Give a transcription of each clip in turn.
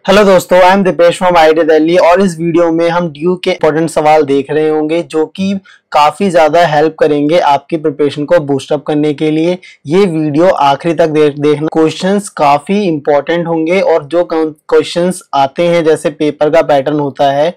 Hello दोस्तों, I am Deepesh from IIT Delhi और इस वीडियो में हम ड्यू के इंपॉर्टेंट सवाल देख रहे होंगे जो कि काफी ज्यादा हेल्प करेंगे आपकी प्रिपरेशन को बूस्ट अप करने के लिए। ये वीडियो आखिरी तक देखना। क्वेश्चंस काफी इंपॉर्टेंट होंगे और जो क्वेश्चंस आते हैं जैसे पेपर का पैटर्न होता है,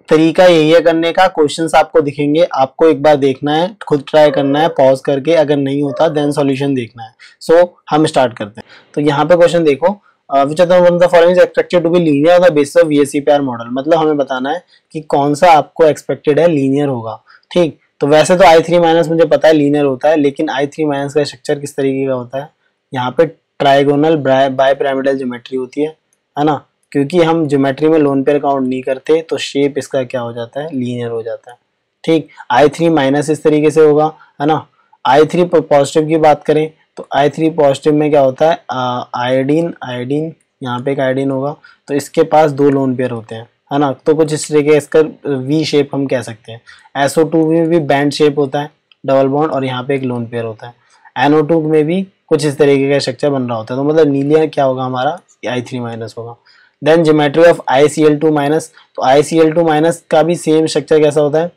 तरीका यही है करने का। क्वेश्चंस आपको दिखेंगे, आपको एक बार देखना है, खुद ट्राई करना है पॉज करके, अगर नहीं होता देन सॉल्यूशन देखना है। सो हम स्टार्ट करते हैं। तो यहाँ पे क्वेश्चन देखो, which of the following is expected to be linear on the basis of VSEPR model. मतलब हमें बताना है कि कौन सा आपको एक्सपेक्टेड है लीनियर होगा। ठीक, तो वैसे तो I3 माइनस मुझे पता है लीनियर होता है, लेकिन I3 माइनस का स्ट्रक्चर किस तरीके का होता है। यहाँ पे ट्राइगोनल बाय पिरामिडल ज्योमेट्री होती है ना। क्योंकि हम ज्योमेट्री में लोन पेयर काउंट नहीं करते तो शेप इसका क्या हो जाता है, लीनियर हो जाता है। ठीक, I3 माइनस इस तरीके से होगा, है ना। I3 पॉजिटिव की बात करें तो I3 पॉजिटिव में क्या होता है, आयोडीन यहाँ पे एक आयोडीन होगा, तो इसके पास दो लोन पेयर होते हैं, है ना। तो कुछ इस तरीके इसका वी शेप हम कह सकते हैं। SO2 में भी बैंड शेप होता है, डबल बॉन्ड, और यहाँ पे एक लोन पेयर होता है। NO2 में भी कुछ इस तरीके का स्ट्रक्चर बन रहा होता है। तो मतलब लीनियर क्या होगा हमारा, I3 माइनस होगा। Then geometry of ICl2 minus, तो ICl2 माइनस का भी सेम स्ट्रक्चर कैसा होता है,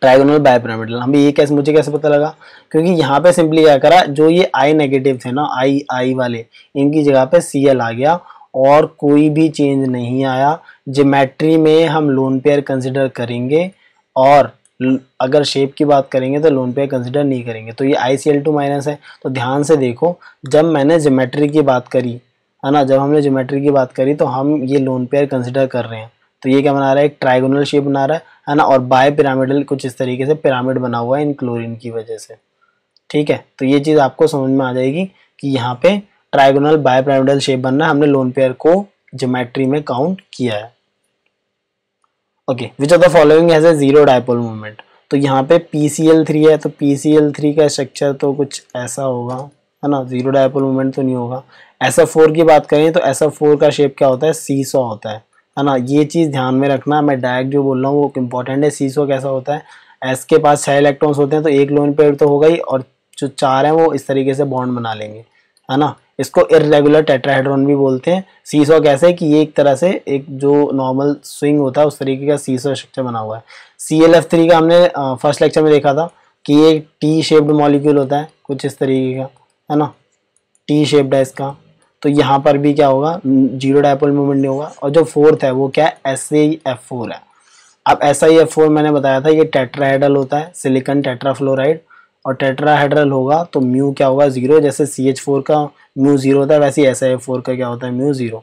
ट्राइगोनल बायपिरामिडल। हमें ये कैसे, मुझे कैसे पता लगा, क्योंकि यहाँ पे सिंपली क्या करा, जो ये I नेगेटिव थे ना, I वाले, इनकी जगह पे Cl आ गया और कोई भी चेंज नहीं आया। ज्योमेट्री में हम लोन पेयर कंसिडर करेंगे और अगर शेप की बात करेंगे तो लोन पेयर कंसिडर नहीं करेंगे। तो ये ICl2 माइनस है। तो ध्यान से देखो, जब मैंने ज्योमेट्री की बात करी, है ना, जब हमने ज्योमेट्री की बात करी तो हम ये लोन पेयर कंसिडर कर रहे हैं। तो ये क्या बना रहा है, एक ट्राइगोनल शेप बना रहा है ना, और बाय पिरामिडल कुछ इस तरीके से पिरामिड बना हुआ है इन क्लोरीन की वजह से। ठीक है, तो ये चीज आपको समझ में आ जाएगी कि यहाँ पे ट्राइगोनल बाय पिरामिडल शेप बनना है, हमने लोन पेयर को ज्योमेट्री में काउंट किया है। Okay, which of the following has a zero dipole moment. तो यहाँ पे PCl3 है, तो PCl3 का स्ट्रक्चर तो कुछ ऐसा होगा, है ना, जीरो डायपोल मोमेंट तो नहीं होगा। SF4 की बात करें तो SF4 का शेप क्या होता है, सीसॉ होता है ना। ये चीज ध्यान में रखना, मैं डायरेक्ट जो बोल रहा हूँ वो इंपॉर्टेंट है। सीसॉ कैसा होता है, S के पास 6 इलेक्ट्रॉन्स होते हैं तो एक लोन पेयर तो होगा ही, और जो 4 हैं वो इस तरीके से बॉन्ड बना लेंगे, है ना। इसको इर्रेगुलर टेट्राहेड्रॉन भी बोलते हैं। सीसॉ कैसे, कि ये एक तरह से एक जो नॉर्मल स्विंग होता है उस तरीके का सीसॉ स्ट्रक्चर बना हुआ है। ClF3 का हमने फर्स्ट लेक्चर में देखा था कि ये टी शेप्ड मॉलिक्यूल होता है, कुछ इस तरीके का, है ना, टी शेप्ड है इसका। तो यहाँ पर भी क्या होगा, जीरो डायपोल मोमेंट नहीं होगा। और जो फोर्थ है वो क्या है, SiF4 है। अब SiF4 मैंने बताया था ये टेट्राहेड्रल होता है, सिलिकॉन टेट्राफ्लोराइड, और टेट्राहेड्रल होगा तो म्यू क्या होगा, जीरो। जैसे CH4 का म्यू जीरो होता है वैसे ही SiF4 का क्या होता है, mu zero.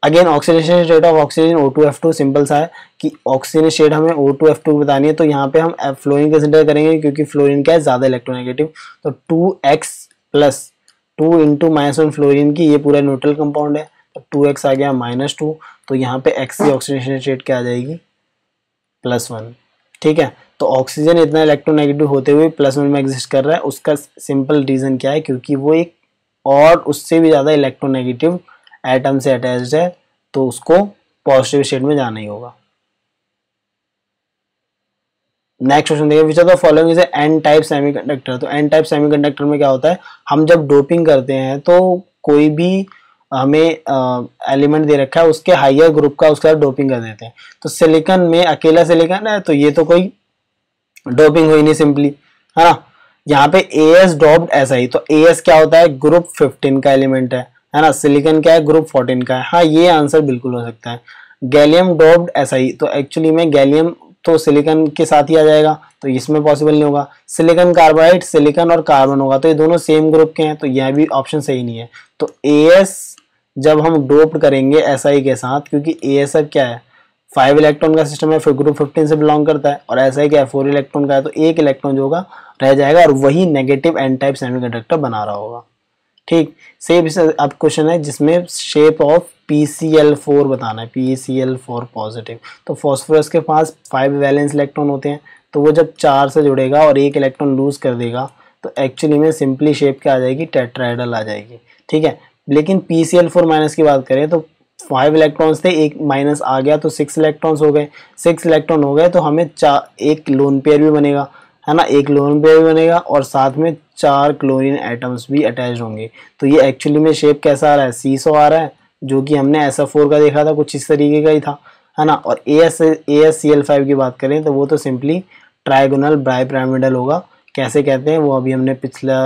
Again oxidation state of oxygen O2F2 simple सा है कि ऑक्सीजन स्टेट हमें O2F2 बतानी है, तो यहाँ पे हम फ्लोरीन कंसिडर करेंगे क्योंकि फ्लोरीन क्या है, ज्यादा इलेक्ट्रोनेगेटिव। तो 2x प्लस 2 इंटू -1 फ्लोरीन की, ये पूरा न्यूट्रल कंपाउंड है, तो 2x आ गया -2। तो यहाँ पे x की ऑक्सीडेशन स्टेट क्या आ जाएगी, +1। ठीक है, तो ऑक्सीजन इतना इलेक्ट्रोनेगेटिव होते हुए +1 में एग्जिस्ट कर रहा है। उसका सिंपल रीजन क्या है, क्योंकि वो एक और उससे भी ज्यादा इलेक्ट्रोनेगेटिव एटम से अटैच्ड है, तो उसको पॉजिटिव स्टेट में जाना ही होगा। नेक्स्ट क्वेश्चन देखिए, विच of the following is an type semiconductor. तो एन टाइप सेमीकंडक्टर में क्या होता है, हम जब डोपिंग करते हैं तो कोई भी हमें एलिमेंट दे रखा है उसके हाइयर ग्रुप का उसका डोपिंग कर देते हैं। तो सिलिकॉन में अकेला सिलिकॉन है तो ये तो कोई डोपिंग हुई नहीं सिंपली, है ना। यहाँ पे AS डॉप्ड SI, तो AS क्या होता है, ग्रुप 15 का एलिमेंट है ना। सिलिकॉन क्या है, ग्रुप 14 का है। हाँ, ये आंसर बिल्कुल हो सकता है। गैलियम डॉप्ड SI, तो एक्चुअली में गैलियम तो सिलिकॉन के साथ ही आ जाएगा, तो इसमें पॉसिबल नहीं होगा। सिलिकॉन कार्बाइड, सिलिकॉन और कार्बन होगा, तो ये दोनों सेम ग्रुप के हैं, तो यह भी ऑप्शन सही नहीं है। तो AS जब हम डोप्ड करेंगे SI के साथ, क्योंकि AS अब क्या है, 5 इलेक्ट्रॉन का सिस्टम है, फिर ग्रुप 15 से बिलोंग करता है, और SI क्या है, 4 इलेक्ट्रॉन का है, तो एक इलेक्ट्रॉन जो होगा रह जाएगा और वही नेगेटिव एन टाइप सेमीकंडक्टर बना रहा होगा। ठीक, सेम अब क्वेश्चन है जिसमें शेप ऑफ PCl4 बताना है, PCl4 पॉजिटिव। तो फॉस्फोरस के पास 5 वैलेंस इलेक्ट्रॉन होते हैं, तो वो जब 4 से जुड़ेगा और एक इलेक्ट्रॉन लूज कर देगा तो एक्चुअली में सिंपली शेप क्या आ जाएगी, टेट्राहेड्रल आ जाएगी। ठीक है, लेकिन PCl4 माइनस की बात करें तो 5 इलेक्ट्रॉन्स थे, एक माइनस आ गया तो 6 इलेक्ट्रॉन्स हो गए। 6 इलेक्ट्रॉन हो गए तो हमें एक लोन पेयर भी बनेगा, है ना, एक लोन पेयर भी बनेगा और साथ में 4 क्लोरीन एटम्स भी अटैच होंगे। तो ये एक्चुअली में शेप कैसा आ रहा है, सीसॉ आ रहा है, जो कि हमने SO4 का देखा था, कुछ इस तरीके का ही था, है ना। और AsCl5 की बात करें तो वो तो सिंपली ट्राइगोनल बाइपिरामिडल होगा। कैसे कहते हैं वो अभी हमने पिछला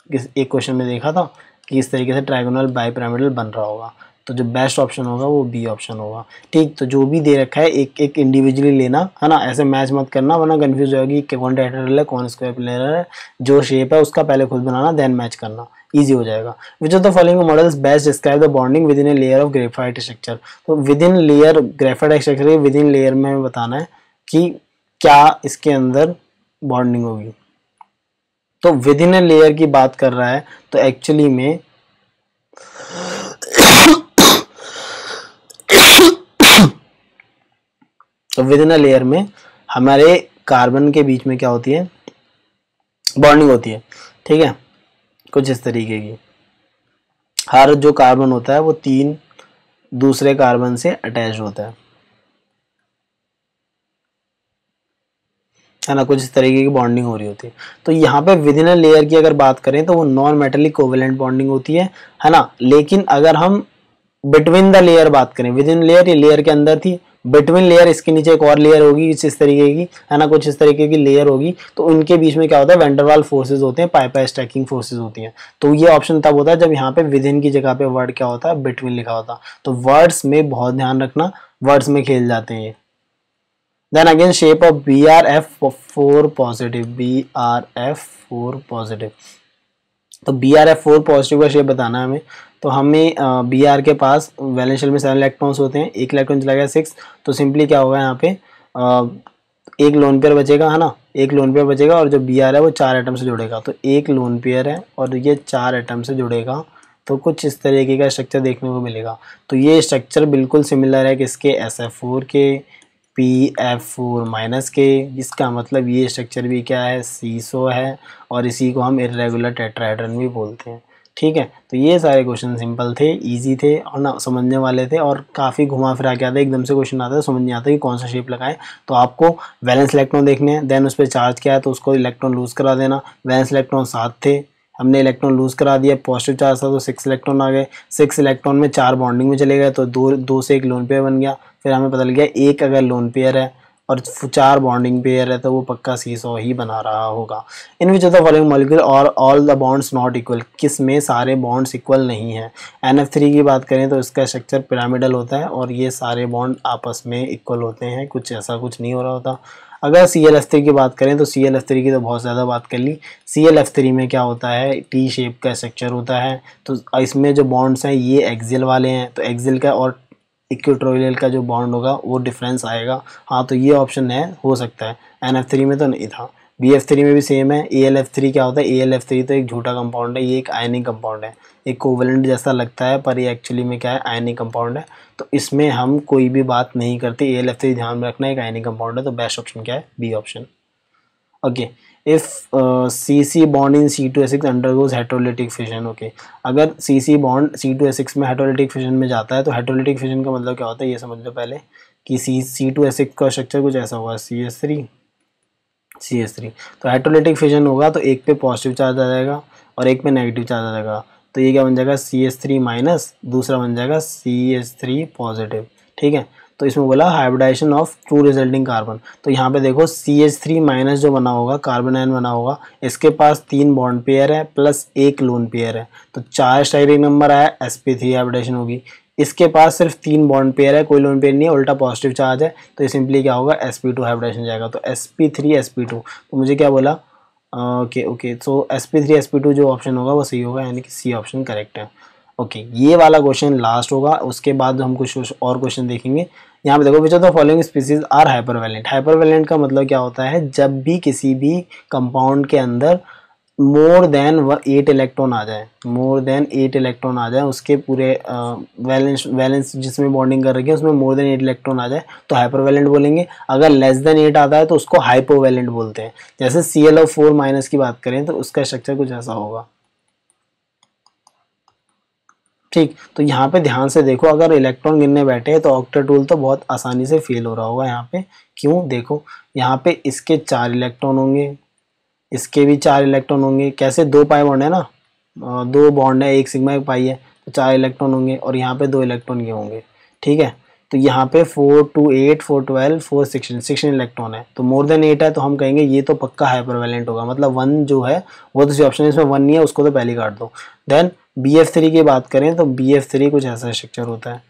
एक क्वेश्चन में देखा था कि इस तरीके से ट्राइगोनल बाइपिरामिडल बन रहा होगा। तो जो बेस्ट ऑप्शन होगा वो बी ऑप्शन होगा। ठीक, तो जो भी दे रखा है एक एक इंडिविजुअली लेना, है ना, ऐसे मैच मत करना वरना कंफ्यूज हो जाएगी कि कौन टेट्राहेड्रल है कौन स्क्वायर प्लेनर है। जो शेप है उसका पहले खुद बनाना देन मैच करना, इजी हो जाएगा। Which of the following models best describe the bonding within a layer of graphite structure. तो within layer graphite structure, within layer में हमें बताना है कि क्या इसके अंदर बॉन्डिंग होगी। तो विद इन ए लेयर की बात कर रहा है तो एक्चुअली में तो विद इन अ लेयर में हमारे कार्बन के बीच में क्या होती है, बॉन्डिंग होती है। ठीक है, कुछ इस तरीके की। हर जो कार्बन होता है वो 3 दूसरे कार्बन से अटैच होता है ना, कुछ इस तरीके की बॉन्डिंग हो रही होती है। तो यहाँ पे विद इन अ लेयर की अगर बात करें तो वो नॉन मेटेलिक कोवेलेंट बॉन्डिंग होती है ना। लेकिन अगर हम बिटवीन द लेयर बात करें, विद इन लेयर, ये लेयर के अंदर थी, बिटवीन लेयर इसके नीचे एक और लेयर होगी इस तरीके की, है ना, कुछ इस तरीके की लेयर होगी। तो उनके बीच में क्या होता है, वैंडरवाल फोर्सेज होते हैं, पाई स्टैकिंग फोर्सेज होती हैं। तो ये ऑप्शन तब होता है जब यहाँ पे विद इन की जगह पे वर्ड क्या होता है, बिटवीन लिखा होता। तो वर्ड्स में बहुत ध्यान रखना, वर्ड्स में खेल जाते हैं ये। Then again shape of BrF4 positive, BrF4 positive. तो BrF4 पॉजिटिव का शेप बताना है हमें। तो हमें Br के पास वैलेंस शेल में 7 इलेक्ट्रॉन्स होते हैं, एक इलेक्ट्रॉन चला गया 6। तो सिंपली क्या होगा यहाँ पे एक लोन पेयर बचेगा, है ना, एक लोन पेयर बचेगा और जो Br है वो 4 एटम से जुड़ेगा। तो एक लोन पेयर है और ये 4 एटम से जुड़ेगा, तो कुछ इस तरीके का स्ट्रक्चर देखने को मिलेगा। तो ये स्ट्रक्चर बिल्कुल सिमिलर है किसके, SF4 के, PF4 माइनस के। इसका मतलब ये स्ट्रक्चर भी क्या है, सीसो है, और इसी को हम इर्रेगुलर टेट्राहेड्रन भी बोलते हैं। ठीक है, तो ये सारे क्वेश्चन सिंपल थे, इजी थे और ना समझने वाले थे, और काफ़ी घुमा फिरा के आता है, एकदम से क्वेश्चन आता है समझ नहीं आता कि कौन सा शेप लगाएं। तो आपको वैलेंस इलेक्ट्रॉन देखने हैं, देन उस पर चार्ज क्या है तो उसको इलेक्ट्रॉन लूज करा देना। वैलेंस इलेक्ट्रॉन 7 थे, हमने इलेक्ट्रॉन लूज करा दिया, पॉजिटिव चार्ज था तो 6 इलेक्ट्रॉन आ गए। 6 इलेक्ट्रॉन में 4 बॉन्डिंग में चले गए, तो दो से एक लोन पेयर बन गया। फिर हमें पता लग गया एक अगर लोन पेयर है और 4 बॉन्डिंग पेयर है तो वो पक्का सीसो ही बना रहा होगा। In which of the following molecule are all the bonds not equal, किस में सारे बॉन्ड्स इक्वल नहीं है। NF3 की बात करें तो इसका स्ट्रक्चर पिरामिडल होता है और ये सारे बॉन्ड आपस में इक्वल होते हैं, कुछ ऐसा कुछ नहीं हो रहा होता। अगर ClF3 की बात करें तो ClF3 की तो बहुत ज़्यादा बात कर ली। ClF3 में क्या होता है, टी शेप का स्ट्रक्चर होता है। तो इसमें जो बॉन्ड्स हैं ये एक्सियल वाले हैं, तो एक्सियल का और इक्वेटोरियल का जो बॉन्ड होगा वो डिफरेंस आएगा। हाँ, तो ये ऑप्शन है, हो सकता है। NF3 में तो नहीं था। BF3 में भी सेम है। AlF3 क्या होता है, AlF3 तो एक झूठा कंपाउंड है, ये एक आयनिक कंपाउंड है, एक कोवेलेंट जैसा लगता है पर ये एक्चुअली में क्या है, आयनिक कंपाउंड है। तो इसमें हम कोई भी बात नहीं करते, AlF3 ध्यान में रखना, एक आयनिक कंपाउंड है। तो बेस्ट ऑप्शन क्या है, B option. Okay, if CC bond in C2H6 undergoes heterolytic fission. Okay, अगर CC बॉन्ड C2H6 में हेटेरोलिटिक फिजन में जाता है तो हेटेरोलिटिक फिजन का मतलब क्या होता है ये समझ लो पहले, कि C2H6 का स्ट्रक्चर कुछ ऐसा होगा, CH3 तो हेटेरोलिटिक फिजन होगा तो एक पे पॉजिटिव चार्ज आ जाएगा और एक पे नेगेटिव चार्ज आ जाएगा। तो ये क्या बन जाएगा, CH3 माइनस, दूसरा बन जाएगा CH3 पॉजिटिव। ठीक है, तो इसमें बोला hybridization of two resulting carbon. तो यहाँ पे देखो CH3 माइनस जो बना होगा, कार्बन आयन बना होगा, इसके पास 3 बॉन्ड पेयर है प्लस एक लोन पेयर है, तो 4 स्टाइरिक नंबर आया, sp3 हाइब्रिडाइजेशन होगी। इसके पास सिर्फ 3 बॉन्ड पेयर है, कोई लोन पेयर नहीं है, उल्टा पॉजिटिव चार्ज है, तो ये सिंपली क्या होगा, sp2 हाइब्रिडाइजेशन जाएगा। तो sp3 sp2, तो मुझे क्या बोला, ओके सो sp3 sp2 जो ऑप्शन होगा वो सही होगा, यानी कि सी ऑप्शन करेक्ट है। ओके, ये वाला क्वेश्चन लास्ट होगा, उसके बाद हम कुछ और क्वेश्चन देखेंगे। यहाँ पे देखो, which of the following species are hypervalent. Hypervalent का मतलब क्या होता है, जब भी किसी भी कंपाउंड के अंदर मोर देन 8 इलेक्ट्रॉन आ जाए, मोर देन 8 इलेक्ट्रॉन आ जाए, उसके पूरे वैलेंस जिसमें बॉन्डिंग कर रखी है उसमें मोर देन 8 इलेक्ट्रॉन आ जाए तो हाइपरवैलेंट बोलेंगे। अगर लेस देन 8 आता है तो उसको हाइपोवैलेंट बोलते हैं। जैसे ClO4 माइनस की बात करें तो उसका स्ट्रक्चर कुछ ऐसा होगा। ठीक, तो यहाँ पे ध्यान से देखो, अगर इलेक्ट्रॉन गिनने बैठे तो ऑक्टेट रूल तो बहुत आसानी से फेल हो रहा होगा यहाँ पे। क्यों, देखो यहाँ पे इसके 4 इलेक्ट्रॉन होंगे, इसके भी 4 इलेक्ट्रॉन होंगे। कैसे, 2 पाई बॉन्ड है ना, 2 बॉन्ड है, एक सिग्मा एक पाई है, तो 4 इलेक्ट्रॉन होंगे और यहाँ पे 2 इलेक्ट्रॉन ये होंगे, ठीक है। तो यहाँ पे 4 2 8 4 12 4 16 इलेक्ट्रॉन है, तो मोर देन 8 है, तो हम कहेंगे ये तो पक्का हाइपरवैलेंट होगा, मतलब 1 जो है वो तो ऑप्शन इसमें 1 नहीं है, उसको तो पहले काट दो। देन BF3 की बात करें तो BF3 कुछ ऐसा स्ट्रक्चर होता है।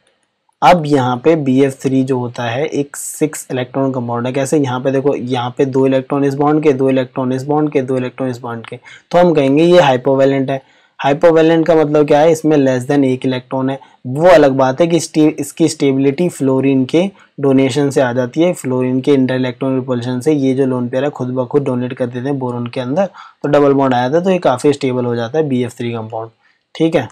अब यहाँ पे BF3 जो होता है एक 6 इलेक्ट्रॉन कंपाउंड है। कैसे? यहाँ पे देखो, यहाँ पे 2 इलेक्ट्रॉन इस बॉन्ड के, 2 इलेक्ट्रॉन इस बॉन्ड के, 2 इलेक्ट्रॉन इस बॉन्ड के, तो हम कहेंगे ये हाइपोवैलेंट है। हाइपोवैलेंट का मतलब क्या है? इसमें लेस देन 1 इलेक्ट्रॉन है। वो अलग बात है कि इसकी स्टेबिलिटी फ्लोरीन के डोनेशन से आ जाती है, फ्लोरीन के इंटर इलेक्ट्रॉन रिपल्शन से। ये जो लोन पेयर है खुद ब खुद डोनेट कर देते हैं बोरोन के अंदर, तो डबल बॉन्ड आया था, तो ये काफ़ी स्टेबल हो जाता है BF3 कंपाउंड, ठीक है।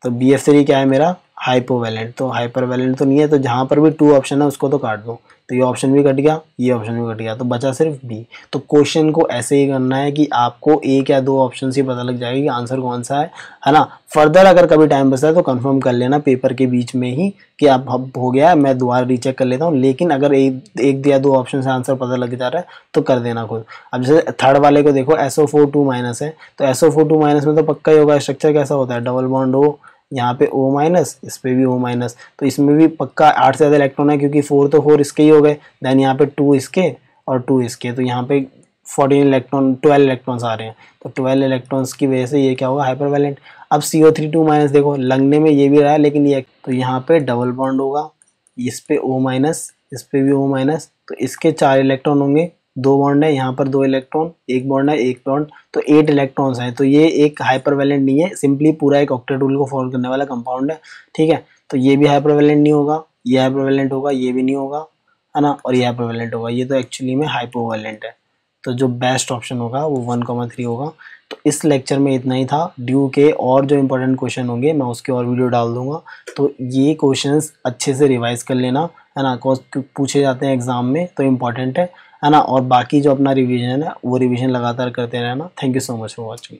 तो BF3 क्या है मेरा? हाइपोवैलेंट। तो हाइपरवैलेंट तो नहीं है, तो जहाँ पर भी 2 ऑप्शन है उसको तो काट दो, तो ये ऑप्शन भी कट गया, ये ऑप्शन भी कट गया, तो बचा सिर्फ B। तो क्वेश्चन को ऐसे ही करना है कि आपको एक या 2 ऑप्शन से पता लग जाएगा कि आंसर कौन सा है ना। फर्दर अगर कभी टाइम बचता है तो कंफर्म कर लेना पेपर के बीच में ही कि अब हो गया है, मैं दोबारा रीचेक कर लेता हूँ। लेकिन अगर एक या 2 ऑप्शन से आंसर पता लग जा रहा है तो कर देना खुद। अब जैसे थर्ड वाले को देखो, SO4 2- है, तो SO4 2- में तो पक्का ही होगा। स्ट्रक्चर कैसा होता है? डबल बॉन्ड O, यहाँ पे O-, इस पे भी O-, तो इसमें भी पक्का 8 से ज़्यादा इलेक्ट्रॉन है, क्योंकि 4 तो 4 इसके ही हो गए। देन यहाँ पे 2 इसके और 2 इसके, तो यहाँ पे 12 इलेक्ट्रॉन्स आ रहे हैं, तो 12 इलेक्ट्रॉन्स की वजह से ये क्या होगा? हाइपरवैलेंट। अब CO3 2- देखो, लगने में ये भी रहा है लेकिन ये, तो यहाँ पे डबल बॉन्ड होगा, इस पे O-, इस पे भी O-, तो इसके 4 इलेक्ट्रॉन होंगे, 2 बॉन्ड है, यहाँ पर 2 इलेक्ट्रॉन, 1 बॉन्ड है, 1 बॉन्ड, तो 8 इलेक्ट्रॉन्स हैं। तो ये एक हाइपरवैलेंट नहीं है, सिंपली पूरा एक ऑक्टेट रूल को फॉलो करने वाला कंपाउंड है, ठीक है। तो ये भी हाइपरवैलेंट नहीं होगा, ये हाइपरवैलेंट होगा, ये भी नहीं होगा, है ना, और ये हाइपरवैलेंट होगा, ये तो एक्चुअली में हाइपोवैलेंट है। तो जो बेस्ट ऑप्शन होगा वो 1,3 होगा। तो इस लेक्चर में इतना ही था। ड्यू के और जो इंपॉर्टेंट क्वेश्चन होंगे मैं उसके और वीडियो डाल दूंगा, तो ये क्वेश्चंस अच्छे से रिवाइज कर लेना, है ना, पूछे जाते हैं एग्जाम में, तो इम्पॉर्टेंट है ना। और बाकी जो अपना रिवीजन है वो रिवीजन लगातार करते रहना। Thank you so much for watching.